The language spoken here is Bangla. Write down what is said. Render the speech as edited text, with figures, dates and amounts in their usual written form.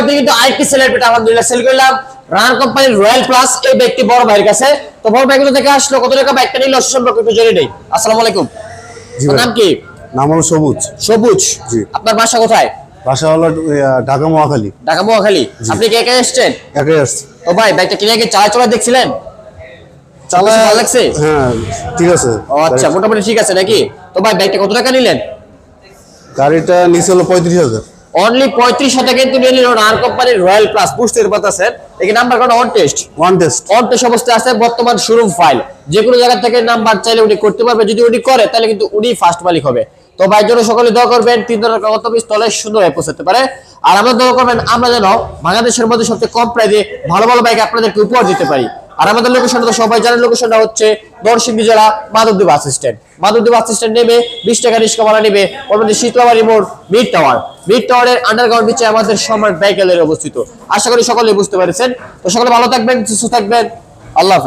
পরবর্তী কিন্তু আরেকটি সেলের পেট আলহামদুলিল্লাহ সেল করলাম রানার কোম্পানির রয়্যাল প্লাস এই ব্যক্তি বড় ভাইয়ের কাছে। তো বড় ভাইগুলো থেকে আসলো কত টাকা বাইকটা নিল সম্পর্কে একটু জেনে নেই। আসসালামু আলাইকুম। নাম কি? নাম হলো সবুজ। সবুজ, জি। আপনার বাসা কোথায়? বাসা হলো ঢাকা মহাখালী। ঢাকা মহাখালী। আপনি কে কে এসেছেন? একাই আসছি। তো ভাই বাইকটা কিনে কি চালা দেখছিলেন? চালায় ভালো লাগছে? হ্যাঁ ঠিক আছে। ও আচ্ছা, মোটামুটি ঠিক আছে নাকি? তো ভাই বাইকটা কত টাকা নিলেন? গাড়িটা নিচে হলো 35,000। অনলি 35,000 কিন্তু নিয়ে নিল রানার কোম্পানির রয়্যাল প্লাস। বুঝতে পারতেছেন এই নাম্বার কোন অন টেস্ট অবস্থায় আছে, বর্তমান শোরুম ফাইল। যে কোনো জায়গা থেকে নাম্বার চাইলে উনি করতে পারবে, যদি উনি করে তাহলে কিন্তু উনি ফার্স্ট মালিক হবে। তো ভাইয়ের জন্য সকলে দোয়া করবেন 3 ধরনের গন্তব্য স্থলে সুন্দর হয়ে পৌঁছাতে পারে। আর আমরা দোয়া করবেন আমরা যেন বাংলাদেশের মধ্যে সবচেয়ে কম প্রাইসে ভালো ভালো বাইক আপনাদেরকে উপহার দিতে পারি। আর আমাদের লোকেশনটা তো সবাই জানেন, লোকেশনটা হচ্ছে নরসিংদী জেলা Madhabdi bus stand. Madhabdi bus stand নেমে 20 টাকা রিক্সা ভাড়া নেবে পরবর্তী শীতলাবাড়ি মোড় মিড টাওয়ারের আন্ডারগ্রাউন্ড নিচে আমাদের সম্রাট বাইক গ্যালারি অবস্থিত। আশা করি সকলে বুঝতে পেরেছেন। তো সকলে ভালো থাকবেন, সুস্থ থাকবেন। আল্লাহ হাফেজ।